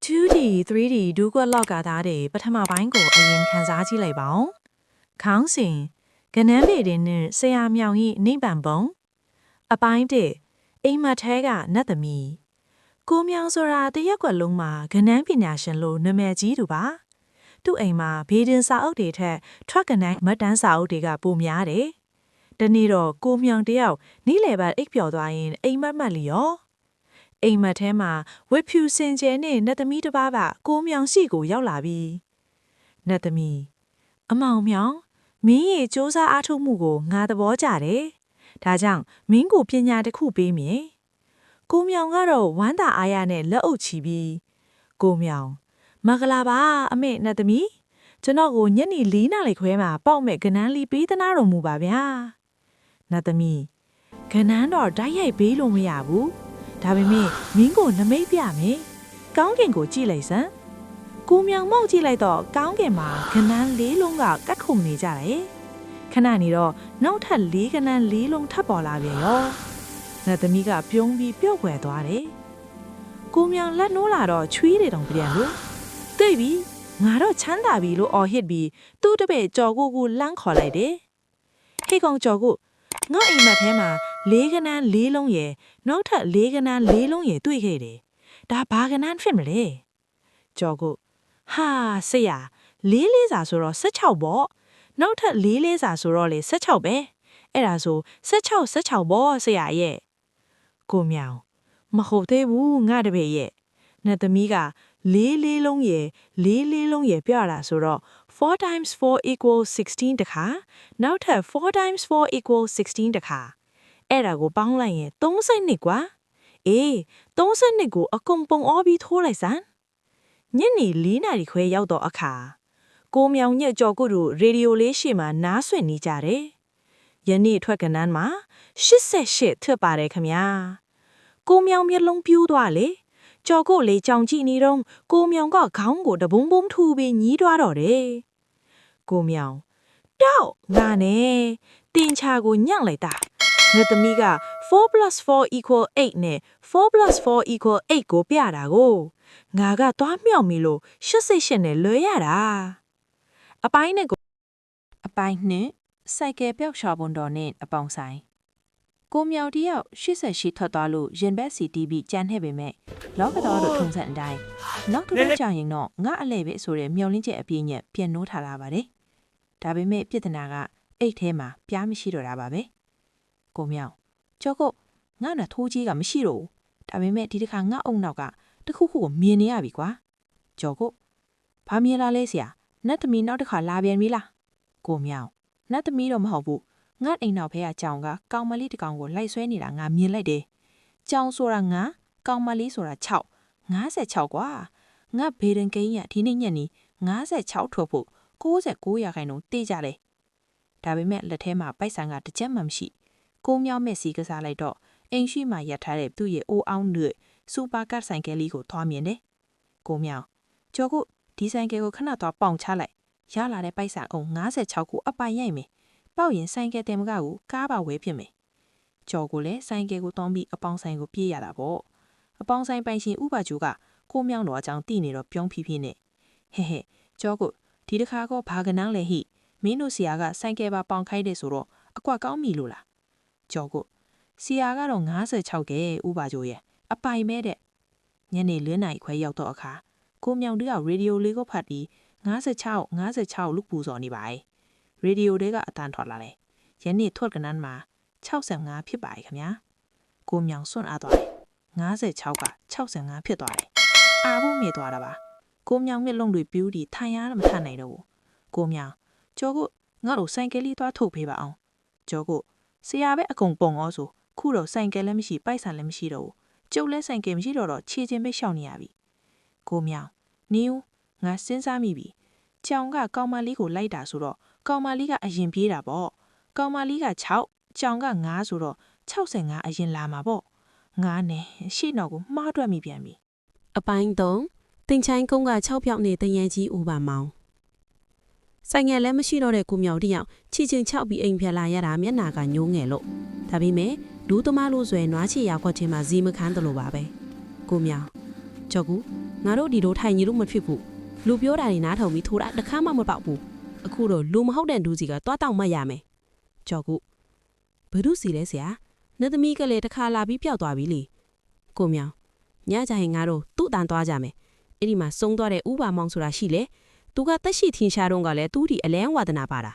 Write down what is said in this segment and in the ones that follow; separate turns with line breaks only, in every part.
2D 3D ဒုက္ခလောက်ကသားတဲ့ပထမပိုင်းကိုအရင်ခန်းစားကြည့်လိုက်ပါဦး။ခေါင်းစဉ်ကနန်းပေတဲ့နဲ့ဆရာမြောင်ကြီးနိဗ္ဗာန်ပုံအပိုင်းတဲ့အိမ်မက်ထဲကနတ်သမီးကိုမြောင်ဆိုတာတရက်ကွက်လုံးမှာကနန်းပညာရှင်လို့နာမည်ကြီးသူပါ။သူ့အိမ်မှာဘေးဒင်စာအုပ်တွေထက်ထွက်ကနန်းမတ်တန်းစာအုပ်တွေကပိုများတယ်။ဒီနေ့တော့ကိုမြောင်တယောက်နီးလေပတ်အိပ်ပျော်သွားရင်အိမ်မက်လီရောအိမ်မက်ထဲမှာဝက်ဖြူစင်ကျဲနဲ့နတ်သမီးတစ်ပါးကကိုမြောင်ရှိကိုရောက်လာပြီနတ်သမီးအမောင်မြောင်မင်းရဲ့စူးစမ်းအားထုတ်မှုကိုငါသဘောကျတယ်ဒါကြောင့်မင်းကိုပညာတစ်ခုပေးမယ်ကိုမြောင်ကတော့ဝမ်းသာအားရနဲ့လက်အုပ်ချီပြီးကိုမြောင်မင်္ဂလာပါအမေနတ်သမီးကျွန်တော်ကိုညနေ4 နာရီခွဲမှာပေါက်မဲ့ကနန်းလီပေးသနာတော်မူပါဗျာနတ်သမီးကနန်းတော့ဓာတ်ရိုက်ပေးလို့မရဘူးဒါပေမဲ့မင်းကိုနမိတ်ပြမယ်။ကောင်းကင်ကိုကြည့်လိုက်စမ်း။ကိုမြောင်မောက်ကြည့်လိုက်တော့ကောင်းကင်မှာကနန်း၄လုံးကကတ်ခုန်နေကြတယ်။ခဏနေတော့နောက်ထပ်၄ကနန်း၄လုံးထပ်ပေါ်လာပြန်ရော။နတ်သမီးကပြုံးပြီးပျော့ခွဲသွားတယ်။ကိုမြောင်လက်နိုးလာတော့ချွေးတွေတောင်ပြန်လို့။သိပြီငါတော့ချမ်းသာပြီလို့အော်ဟစ်ပြီးသူ့တပည့်ကြော်ကိုလမ်းခေါ်လိုက်တယ်။ဟေးကောင်ကြော်ကိုငါအိမ်မက်ထဲမှာ၄ကနန်း၄လုံးရဲ့နောက်ထပ်၄ကနန်း၄လုံးရဲ့တွေ့ခဲ့တယ်။ဒါဘာကနန်းဖြစ်မလဲ။ကြော်ကိုဟာဆရာလေးစာဆိုတော့16ပေါ့။နောက်ထပ်လေးစာဆိုတော့လေ16ပဲ။အဲ့ဒါဆို16ပေါ့ဆရာရဲ့။ကိုမြောင်မဟုတ်သေးဘူးငါတပည့်ရဲ့။နတ်သမီးကလေးလုံးရဲ့လေးလုံးရဲ့ပြတာဆိုတော့4 times 4 equals 16တခါနောက်ထပ်4 times 4 equals 16တခါအဲ့ဒါကိုပေါင်းလိုက်ရင်32ကွာအေး32ကိုအကုန်ပုံအောပြီးထိုးလိုက်စမ်းညနေ4 နာရီခွဲရောက်တော့အခါကိုမြောင်ညက်ကြော်ကုတို့ရေဒီယိုလေးရှေ့မှာနားဆွင့်နေကြတယ်ယနေ့ထွက်ကနန်းမှာ88ထွက်ပါတယ်ခမညာကိုမြောင်မျက်လုံးပြူးသွားလေကြော်ကိုလေကြောင်ကြည့်နေတော့ကိုမြောင်ကခေါင်းကိုတဘုံဘုံထူပြီးညီးသွားတော့တယ်ကိုမြောင်တောက်ငါနဲ့တင်ချာကိုညံ့လိုက်တာနတ်သမီးက4 + 4 = 8နဲ့4 + 4 = 8ကိုပြတာကိုငါကသွားမြောက်မီလို့88နဲ့လွယ်ရတာအပိုင်းနဲ့ကိုအပိုင်းနဲ့စိုက်ကယ်ပျောက်ရှာပွန်တော်နဲ့အပေါင်းဆိုင်ကိုမြောင်တယောက်88ထွက်သွားလို့ရင်ဘက်စီတီးပြီးကြမ်းနေပေမဲ့လောကတော်တို့ထုံစံအတိုင်းနောက်တစ်ခါကြာရင်တော့ငါအလဲပဲဆိုတဲ့မျောလင်းချက်အပြည့်ညက်ပြန်နိုးထားလာပါတယ်ဒါပေမဲ့ပြဿနာကအိတ်ထဲမှာပြားမရှိတော့တာပါပဲကိုမြောင်ကြောကုတ်ငါနဲ့ထိုးကြီးကမရှိတော့ဘူးဒါပေမဲ့ဒီတစ်ခါငါအုံနောက်ကတခုခုကိုမြင်နေရပြီကွာကြောကုတ်ဘာမြင်လာလဲဆရာနတ်သမီးနောက်တစ်ခါလာပြန်ပြီလားကိုမြောင်နတ်သမီးတော့မဟုတ်ဘူးငါအိမ်နောက်ဖဲကကြောင်ကကောင်မလေးတစ်ကောင်ကိုလိုက်ဆွဲနေတာငါမြင်လိုက်တယ်ကြောင်ဆိုတာငါကောင်မလေးဆိုတာ6 56ကွာငါဘေဒင်ကိန်းရဒီနေ့ညနေ56ထွက်ဖို့69%တေးကြတယ်ဒါပေမဲ့လက်ထဲမှာပိုက်ဆံကတစ်ချက်မှမရှိကိုမြောင်မဲ့စီကစားလိုက်တော့အိမ်ရှိမှရပ်ထားတဲ့သူ့ရဲ့အိုးအောင်တွေစူပါကတ်ဆိုင်ကယ်လေးကိုသွားမြင်တယ်ကိုမြောင်ကျော်ကိုဒီဆိုင်ကယ်ကိုခဏသွားပေါင်ချလိုက်ရလာတဲ့ပိုက်ဆံအုံ56ကိုအပိုင်ရိုက်မယ်ပေါက်ရင်ဆိုင်ကယ်တင်မကကိုကားပါဝဲဖြစ်မယ်ကျော်ကိုလည်းဆိုင်ကယ်ကိုတောင်းပြီးအပေါင်းဆိုင်ကိုပြေးရတာပေါ့အပေါင်းဆိုင်ပိုင်ရှင်ဥပကျူကကိုမြောင်တော်အကြောင်းသိနေတော့ပြုံးဖြည်းဖြည်းနဲ့ဟဲ့ကျော်ကိုဒီတစ်ခါကဘာကနန်းလဲဟိမင်းတို့ဆရာကဆိုင်ကယ်ပါပေါင်ခိုင်းတယ်ဆိုတော့အကွက်ကောင်းပြီလို့လားကျော်ကိုဆရာကတော့56ကဲဥပကျိုးရဲ့အပိုင်မဲတဲ့ညနေ4 နာရီခွဲရောက်တော့အခါကိုမြောင်တို့ကရေဒီယိုလေးကိုဖတ်ပြီး56လူပူစော်နေပါရေဒီယိုတွေကအတန်ထွက်လာတယ်ယနေ့ထွက်ကနန်းမှာ65ဖြစ်ပါရဲ့ခင်ဗျာကိုမြောင်စွန့်အားသွားတယ်56က65ဖြစ်သွားတယ်အာဘူးမြေသွားတာပါကိုမြောင်မျက်လုံးတွေပြူးပြီးထိုင်ရမထနိုင်တော့ဘူးကိုမြောင်ကျော်ကိုငါ့ကိုဆိုင်ကယ်လေးသွားထုတ်ပေးပါအောင်ကျော်ကိုဆရာပဲအကုန်ပုံဩဆိုခုတော့ဆိုင်ကယ်လည်းမရှိပိုက်ဆံလည်းမရှိတော့ဘူးကျုပ်လည်းဆိုင်ကယ်မရှိတော့ခြေချင်းပဲရှောင်နေရပြီကိုမြောင်နင်းငါစဉ်းစားမိပြီကြောင်ကကောင်မလေးကိုလိုက်တာဆိုတော့ကောင်မလေးကအရင်ပြေးတာပေါ့ကောင်မလေးက6ကြောင်က9ဆိုတော့65အရင်လာမှာပေါ့9နဲ့ရှေ့နောက်ကိုမှားတွက်မိပြန်ပြီ
အပိုင်း3တင်ချိုင်းကုန်းက6ပြောက်နေတရန်ကြီးဦးပါမောင်ဆိုင်ငယ်လည်းမရှိတော့တဲ့ကိုမြောင်တယောက်ချီချင်း6ပြီးအိမ်ဖြတ်လာရတာမျက်နာကညိုးငယ်လို့ဒါပေမဲ့လူသမားလို့ဆိုရင်နွားချီရောက်ခွက်ချင်းမှာဇီမခန်းတယ်လို့ပါပဲကိုမြောင် ကြောက်ကူငါတို့ဒီလိုထိုင်ကြီးလို့မဖြစ်ဘူးလူပြောတာတွေနားထောင်ပြီးထိုးတာတစ်ခါမှမပေါက်ဘူးအခုတော့လူမဟုတ်တဲ့ဒူးစီကတွားတောက်မှတ်ရမယ်ကြောက်ကူဘဒုစီလဲဆရာနှစ်သမီးကလေးတစ်ခါလာပြီးပျောက်သွားပြီလေကိုမြောင်ညကြရင်ငါတို့သူ့တန်သွားကြမယ်အဲ့ဒီမှာစုံသွားတဲ့ဥပါမောင်ဆိုတာရှိလေသူကတက်ရှိထင်ရှားတော့ကလည်းသူ့ဒီအလဲဝါဒနာပါတာ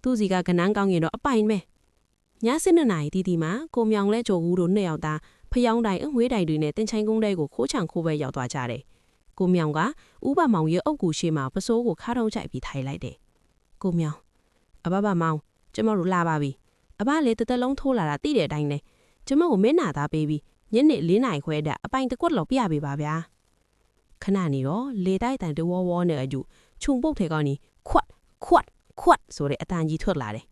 သူ့စီကကနန်းကောင်းရင်တော့အပိုင်ပဲည7 နာရီတီမှာကိုမြောင်လဲကြော်ဦးတို့နှစ်ယောက်သားဖျောင်းတိုင်အဝေးတိုင်တွေနဲ့တင်ချိုင်းကုန်းတဲကိုခိုးချံခိုးပဲရောက်သွားကြတယ်ကိုမြောင်ကဥပမောင်ရဲ့အုပ်ကူရှိမှပစိုးကိုခါထုံးချိုက်ပြီးထိုင်လိုက်တယ်ကိုမြောင်အဘမောင်ကျမတို့လာပါပြီအဘလည်းတစ်သက်လုံးထိုးလာတာသိတဲ့အတိုင်းလဲကျမကိုမင်းနာသားပေးပြီးညနေ4 နာရီခွဲတဲ့အပိုင်တစ်ကွက်လောက်ပြပေးပါဗျာခဏနေတော့လေတိုက်တန်တဝဝနဲ့အကျခြုံပုတ်ထဲကနေခွတ်ဆိုတဲ့အတန်ကြီးထွက်လာတယ်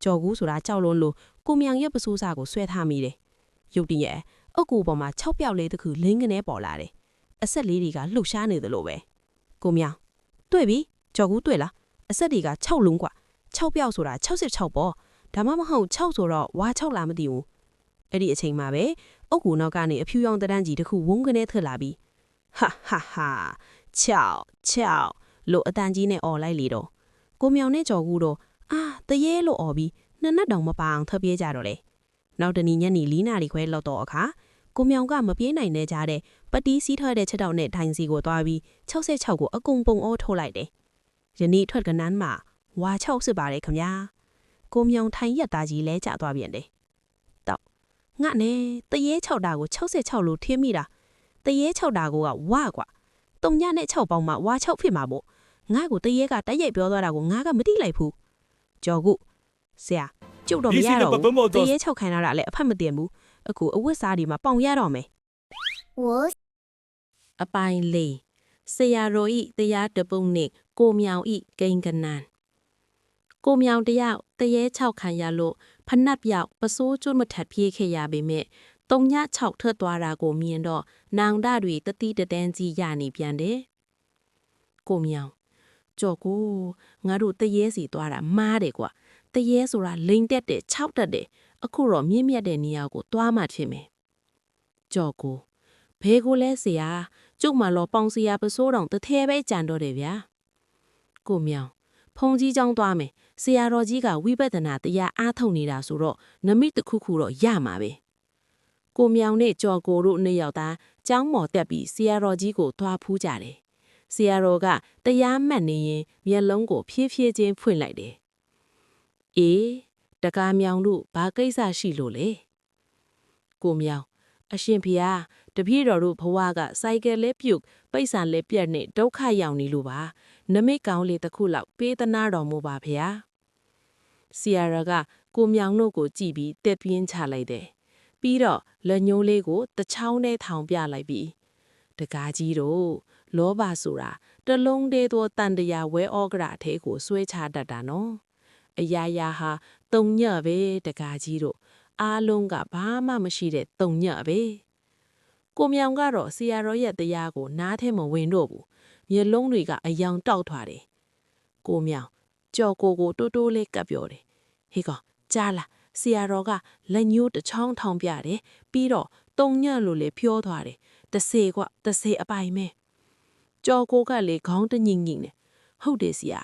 ကြော်ကူးဆိုတာကြောက်လုံးလို့ကိုမြောင်ရဲ့ပစိုးစားကိုဆွဲထားမိတယ်ရုတ်တရက်အုတ်ကူပေါ်မှာ6ပြောက်လေးတစ်ခုလင်းကနေပေါ်လာတယ်အဆက်လေးတွေကလှုပ်ရှားနေသလိုပဲကိုမြောင်တွေ့ပြီကြော်ကူးတွေ့လားအဆက်တွေက6လုံးกว่า6ပြောက်ဆိုတာ66ပေါ့ဒါမှမဟုတ်6ဆိုတော့ဝါ6လားမသိဘူးအဲ့ဒီအချိန်မှာပဲအုတ်ကူနောက်ကနေအဖြူရောင်တန်းကြီးတစ်ခုဝုန်းကနေထွက်လာပြီးဟာ6လို့အတန်ကြီးနဲ့អော်လိုက်လေတော့ကိုမြောင်နဲ့ကြော်ကူးတော့တရေလို့អော်ပြီးနှစ်နက်တောင်မပအောင်ထပ်ပြေးကြတော့လေနောက်တနည်းညနေ4 နာရီခွဲလောက်တော့အခါကိုမြောင်ကမပြေးနိုင်နေကြတဲ့ပတီးစီးထွက်တဲ့ချက်တောက်နဲ့ထိုင်စီကိုသွားပြီး66ကိုအကုန်ပုံအောထိုးလိုက်တယ်ယနေ့ထွက်ကနန်းမှာဝါ6စစ်ပါတယ်ခမညာကိုမြောင်ထိုင်ရက်သားကြီးလဲကျသွားပြန်တယ်တော့ငါနဲ့တရေ6တာကို66လို့ထင်းမိတာတရေ6တာကိုကဝါကွာတုံညနဲ့6ပေါင်းမှဝါ6ဖြစ်မှာပေါ့ငါ့ကိုတရေကတိုက်ရိုက်ပြောသွားတာကိုငါကမသိလိုက်ဘူးကြော်ကုဆရာကျုပ်တော့မရတော့ဘူးတရေ6ခိုင်းလာတာလည်းအဖက်မတင်ဘူးအခုအဝတ်စားဒီမှာပေါင်ရတော့မယ်အပိုင်လေးဆရာတော်ဤတရားတပုတ်နဲ့ကိုမြောင်ဤဂိန်ကနန်ကိုမြောင်တယောက်တရေ6ခံရလို့ဖနက်ပြောက်ပစိုးကျွတ်မထပ်ပြေးခဲ့ရပေမဲ့တုံည6ထွက်သွားတာကိုမြင်တော့နောင်တတွေတတိတန်းကြီးရနေပြန်တယ်ကိုမြောင်ကြော်ကိုငါတို့တရေစီသွားတာမားတယ်ကွာတရေဆိုတာလိန်တက်တယ်6တက်တယ်အခုတော့မြင့်မြတ်တဲ့နေရာကိုသွားမှဖြစ်မယ်ကြော်ကိုဘဲကိုလဲဆရာကျုပ်မှလောပေါင်စရာပစိုးတောင်တထဲပဲကြံတော့တယ်ဗျာကိုမြောင်ဖုန်ကြီးကျောင်းသွားမယ်ဆရာတော်ကြီးကဝိပဿနာတရားအားထုတ်နေတာဆိုတော့နမိတခုခုတော့ရမှာပဲကိုမြောင်နဲ့ကြော်ကိုတို့နှစ်ယောက်သားကျောင်းမော်တက်ပြီးဆရာတော်ကြီးကိုသွားဖူးကြတယ်ဆရာတော်ကတရားမှတ်နေရင်မျက်လုံးကိုဖြည်းဖြည်းချင်းဖွင့်လိုက်တယ်အေးတကားမြောင်တို့ဘာကိစ္စရှိလို့လဲကိုမြောင်အရှင်ဖေဟာတပည့်တော်တို့ဘဝကစိုက်ကယ်လေးပြုတ်ပိတ်ဆန်လေးပြက်နဲ့ဒုက္ခရောက်နေလို့ပါနမိတ်ကောင်းလေးတစ်ခုလောက်ပေးသနာတော်မူပါဖေဟာဆရာတော်ကကိုမြောင်တို့ကိုကြည့်ပြီးတက်ပြင်းချလိုက်တယ်ပြီးတော့လက်ညှိုးလေးကိုတချောင်းနဲ့ထောင်ပြလိုက်ပြီးတကားကြီးတို့လောဘဆိုတာတလုံးတည်းသောတန်တရားဝဲဩကရာအထဲကိုဆွဲချတတ်တာနော်အရာရာဟာတုံညံ့ပဲတကားကြီးတို့အားလုံးကဘာမှမရှိတဲ့တုံညံ့ပဲကိုမြောင်ကတော့ဆရာတော်ရဲ့တရားကိုနားထဲမဝင်တော့ဘူးမျက်လုံးတွေကအယောင်တောက်ထွားတယ်ကိုမြောင်ကြော်ကိုတိုးတိုးလေးကပ်ပြောတယ်ဟေးကောင်ကြားလားဆရာတော်ကလက်ညှိုးတစ်ချောင်းထောင်ပြတယ်ပြီးတော့တုံညံ့လို့လေဖြောသွားတယ်တစ်စေအပိုင်မဲကြော်ကိုကလေခေါင်းတညင်ညင်နဲ့ဟုတ်တယ်ဆရာ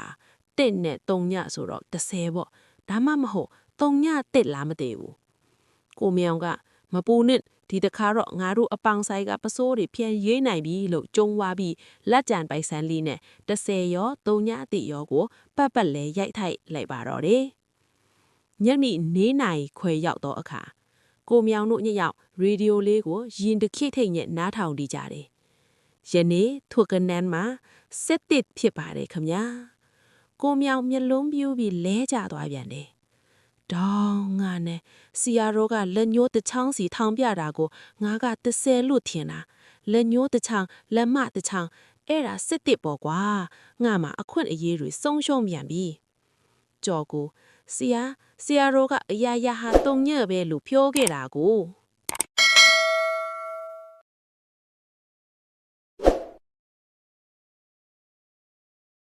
တစ်နဲ့တုံညဆိုတော့30ပေါ့ဒါမှမဟုတ်တုံညတစ်လားမသိဘူးကိုမြောင်ကမပူနဲ့ဒီတခါတော့ငါတို့အပောင်ဆိုင်ကပစိုးတွေပြန်ရေးနိုင်ပြီလို့ကြုံဝါပြီးလက်ကြံပိုက်ဆန်းလေးနဲ့30ရောတုံညအတိရောကိုပတ်လဲရိုက်ထိုက်လိုက်ပါတော့တယ်ညနေ4 နာရီခွဲရောက်တော့အခါကိုမြောင်တို့ညရောက်ရေဒီယိုလေးကိုရင်တခိထိတ်နဲ့နားထောင်နေကြတယ်ယနေ့ထွက်ကနန်းမှာစစ်တစ်ဖြစ်ပါတယ်ခမညာကိုမြောင်မျက်လုံးပြူးပြီးလဲကျသွားပြန်တယ်ဒေါင်းငါနဲ့ဆီယာရောကလက်ညှိုးတစ်ချောင်းစီထောင်ပြတာကိုငါက30လို့ထင်တာလက်ညှိုးတစ်ချောင်းလက်မတစ်ချောင်းအဲ့ဒါစစ်တစ်ပေါ့ကွာငါမှအခွင့်အရေးတွေဆုံးရှုံးပြန်ပြီကြော်ကိုဆီယာရောကအရာရာဟာတုံညံ့ပဲလို့ပြောခဲ့တာကို